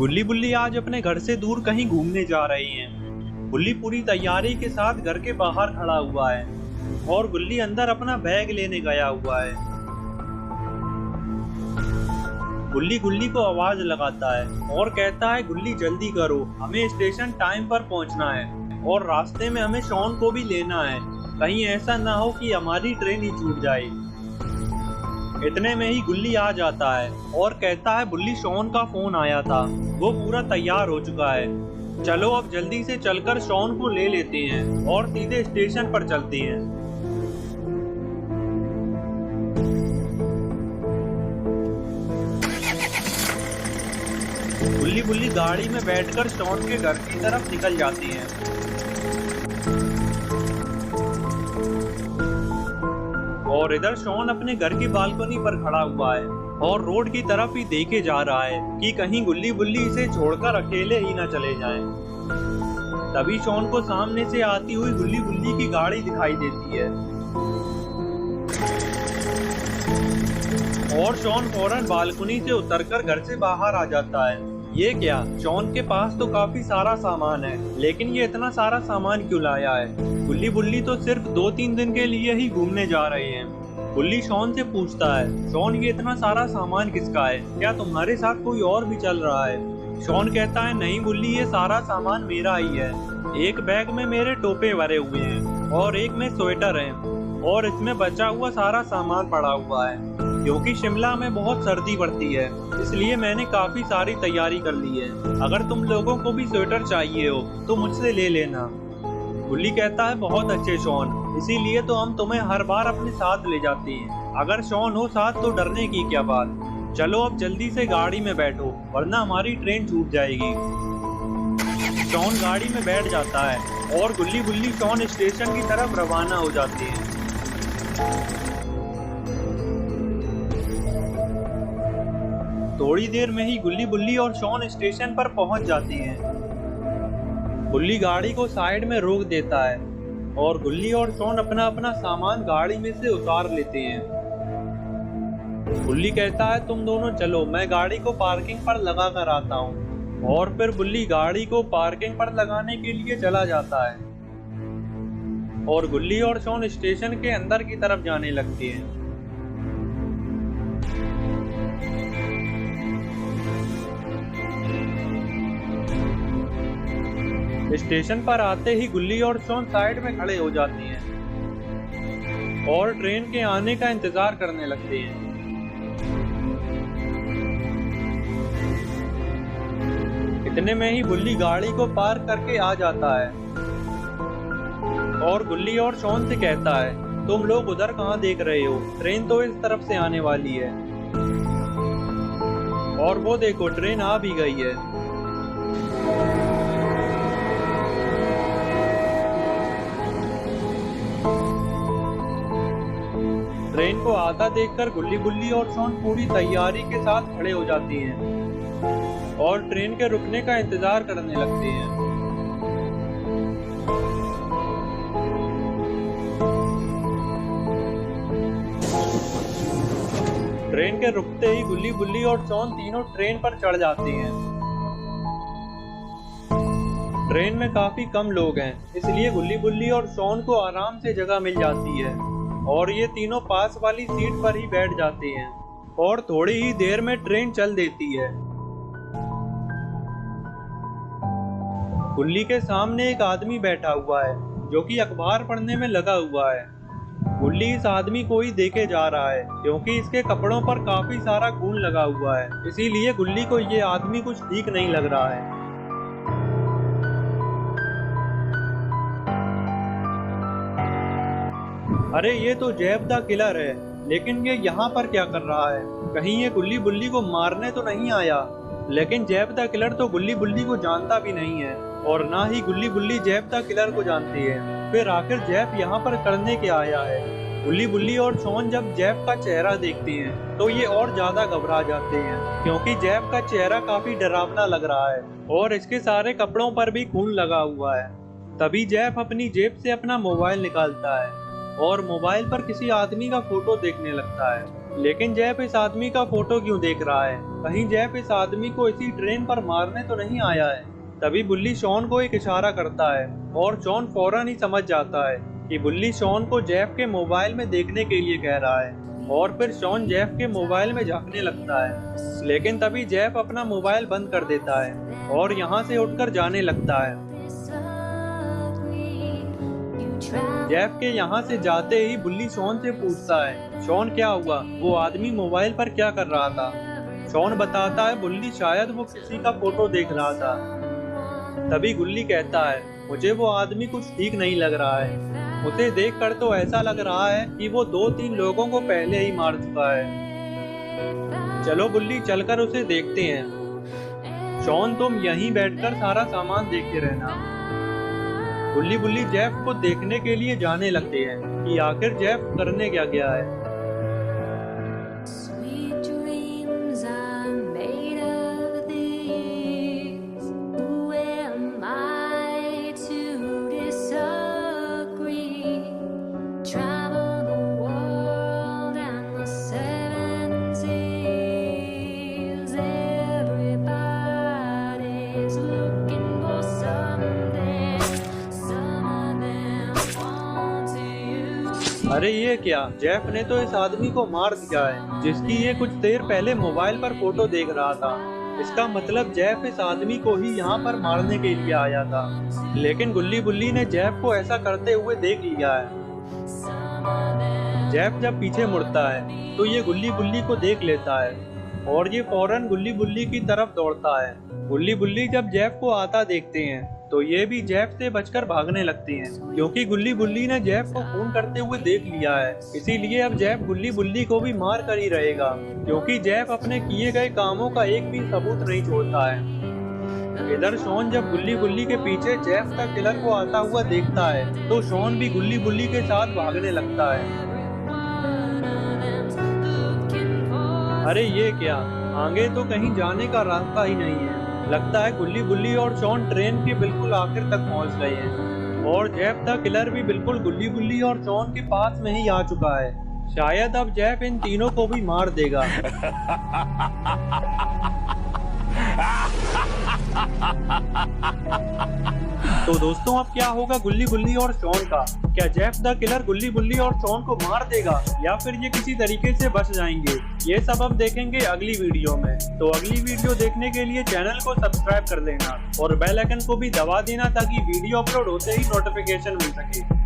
गुल्ली बुल्ली आज अपने घर से दूर कहीं घूमने जा रही हैं। गुल्ली पूरी तैयारी के साथ घर के बाहर खड़ा हुआ है और गुल्ली अंदर अपना बैग लेने गया हुआ है। गुल्ली गुल्ली को आवाज लगाता है और कहता है, गुल्ली जल्दी करो, हमें स्टेशन टाइम पर पहुंचना है और रास्ते में हमें शॉन को भी लेना है। कहीं ऐसा ना हो कि हमारी ट्रेन ही छूट जाए। इतने में ही गुल्ली आ जाता है और कहता है, बुल्ली शॉन का फोन आया था, वो पूरा तैयार हो चुका है। चलो अब जल्दी से चलकर शॉन को ले लेते हैं और सीधे स्टेशन पर चलते हैं। गुल्ली बुल्ली गाड़ी में बैठकर शॉन के घर की तरफ निकल जाती हैं। और इधर शॉन अपने घर की बालकनी पर खड़ा हुआ है और रोड की तरफ ही देखे जा रहा है कि कहीं गुल्ली बुल्ली इसे छोड़कर अकेले ही न चले जाएं। तभी शॉन को सामने से आती हुई गुल्ली बुल्ली की गाड़ी दिखाई देती है और शॉन फौरन बालकनी से उतरकर घर से बाहर आ जाता है। ये क्या, शॉन के पास तो काफी सारा सामान है, लेकिन ये इतना सारा सामान क्यों लाया है? गुल्ली बुल्ली तो सिर्फ 2-3 दिन के लिए ही घूमने जा रहे हैं। गुल्ली शॉन से पूछता है, शॉन ये इतना सारा सामान किसका है? क्या तुम्हारे साथ कोई और भी चल रहा है? शॉन कहता है, नहीं गुल्ली, ये सारा सामान मेरा ही है। एक बैग में मेरे टोपे भरे हुए हैं और एक में स्वेटर है और इसमें बचा हुआ सारा सामान पड़ा हुआ है। क्योंकि शिमला में बहुत सर्दी पड़ती है, इसलिए मैंने काफी सारी तैयारी कर ली है। अगर तुम लोगों को भी स्वेटर चाहिए हो तो मुझसे ले लेना। गुल्ली कहता है, बहुत अच्छे शॉन, इसीलिए तो हम तुम्हें हर बार अपने साथ ले जाते हैं। अगर शॉन हो साथ तो डरने की क्या बात। चलो अब जल्दी से गाड़ी में बैठो, वरना हमारी ट्रेन छूट जाएगी। शॉन गाड़ी में बैठ जाता है और गुल्ली बुल्ली शॉन स्टेशन की तरफ रवाना हो जाती है। थोड़ी देर में ही गुल्ली बुल्ली और शॉन स्टेशन पर पहुंच जाती हैं। गुल्ली गाड़ी को साइड में रोक देता है और गुल्ली और शॉन अपना अपना सामान गाड़ी में से उतार लेते हैं। गुल्ली कहता है, तुम दोनों चलो, मैं गाड़ी को पार्किंग पर लगा कर आता हूँ। और फिर गुल्ली गाड़ी को पार्किंग पर लगाने के लिए चला जाता है और गुल्ली और शॉन स्टेशन के अंदर की तरफ जाने लगते हैं। स्टेशन पर आते ही गुल्ली और शॉन साइड में खड़े हो जाती हैं और ट्रेन के आने का इंतजार करने लगते हैं। इतने में ही गुल्ली गाड़ी को पार्क करके आ जाता है और गुल्ली और शॉन से कहता है, तुम लोग उधर कहाँ देख रहे हो? ट्रेन तो इस तरफ से आने वाली है। और वो देखो, ट्रेन आ भी गई है। ट्रेन को आता देखकर गुल्ली बुल्ली और शॉन पूरी तैयारी के साथ खड़े हो जाती हैं और ट्रेन के रुकने का इंतजार करने लगते हैं। ट्रेन के रुकते ही गुल्ली बुल्ली और शॉन तीनों ट्रेन पर चढ़ जाते हैं। ट्रेन में काफी कम लोग हैं, इसलिए गुल्ली बुल्ली और शॉन को आराम से जगह मिल जाती है और ये तीनों पास वाली सीट पर ही बैठ जाते हैं और थोड़ी ही देर में ट्रेन चल देती है। गुल्ली के सामने एक आदमी बैठा हुआ है जो कि अखबार पढ़ने में लगा हुआ है। गुल्ली इस आदमी को ही देखे जा रहा है क्योंकि इसके कपड़ों पर काफी सारा खून लगा हुआ है, इसीलिए गुल्ली को ये आदमी कुछ ठीक नहीं लग रहा है। अरे ये तो जैब द किलर है, लेकिन ये यहाँ पर क्या कर रहा है? कहीं ये गुल्ली बुल्ली को मारने तो नहीं आया? लेकिन जैब द किलर तो गुल्ली बुल्ली को जानता भी नहीं है और ना ही गुल्ली बुल्ली जैब द किलर को जानती है। फिर आखिर जैब यहाँ पर करने क्या आया है? गुल्ली बुल्ली और शॉन जब जैब का चेहरा देखते हैं तो ये और ज्यादा घबरा जाते हैं क्योंकि जैब का चेहरा काफी डरावना लग रहा है और इसके सारे कपड़ों पर भी खून लगा हुआ है। तभी जैब अपनी जेब से अपना मोबाइल निकालता है और मोबाइल पर किसी आदमी का फोटो देखने लगता है। लेकिन जैफ इस आदमी का फोटो क्यों देख रहा है? कहीं जैफ इस आदमी को इसी ट्रेन पर मारने तो नहीं आया है? तभी बुल्ली शॉन को एक इशारा करता है और शॉन फौरन ही समझ जाता है कि बुल्ली शॉन को जैफ के मोबाइल में देखने के लिए कह रहा है और फिर शॉन जैफ के मोबाइल में झांकने लगता है। लेकिन तभी जैफ अपना मोबाइल बंद कर देता है और यहाँ से उठकर जाने लगता है। जैफ के यहाँ से जाते ही बुल्ली शॉन से पूछता है, शॉन क्या हुआ? वो आदमी मोबाइल पर क्या कर रहा था? शॉन बताता है, बुल्ली शायद वो किसी का फोटो देख रहा था। तभी गुल्ली कहता है, मुझे वो आदमी कुछ ठीक नहीं लग रहा है। उसे देखकर तो ऐसा लग रहा है कि वो 2-3 लोगों को पहले ही मार चुका है। चलो बुल्ली, चलकर उसे देखते हैं। शॉन, तुम यहीं बैठकर सारा सामान देखते रहना। बुल्ली जैफ को देखने के लिए जाने लगते हैं कि आखिर जैफ करने क्या गया है। अरे ये क्या? जैफ ने तो इस आदमी को मार दिया है जिसकी ये कुछ देर पहले मोबाइल पर फोटो देख रहा था। इसका मतलब जैफ इस आदमी को ही यहाँ पर मारने के लिए आया था। लेकिन बुल्ली ने जैफ को ऐसा करते हुए देख लिया है। जैफ जब पीछे मुड़ता है तो ये बुल्ली को देख लेता है और ये फौरन बुल्ली की तरफ दौड़ता है। बुल्ली जब जैफ को आता देखते हैं तो ये भी जैफ से बचकर भागने लगते हैं, क्योंकि बुल्ली ने जैफ को खून करते हुए देख लिया है। इसीलिए अब जैफ बुल्ली को भी मार कर ही रहेगा, क्योंकि जैफ अपने किए गए कामों का एक भी सबूत नहीं छोड़ता है। इधर शॉन जब बुल्ली के पीछे जैफ का किलर को आता हुआ देखता है तो शॉन भी बुल्ली के साथ भागने लगता है। अरे ये क्या? आगे तो कहीं जाने का रास्ता ही नहीं है। लगता है बुल्ली और शॉन ट्रेन के बिल्कुल आखिर तक पहुंच गए हैं और जैफ द किलर भी बिल्कुल बुल्ली और शॉन के पास में ही आ चुका है। शायद अब जैफ इन तीनों को भी मार देगा। तो दोस्तों, अब क्या होगा बुल्ली और शॉन का? क्या जैफ द किलर बुल्ली और शॉन को मार देगा या फिर ये किसी तरीके से बच जाएंगे? ये सब अब देखेंगे अगली वीडियो में। तो अगली वीडियो देखने के लिए चैनल को सब्सक्राइब कर लेना और बेल आइकन को भी दबा देना ताकि वीडियो अपलोड होते ही नोटिफिकेशन मिल सके।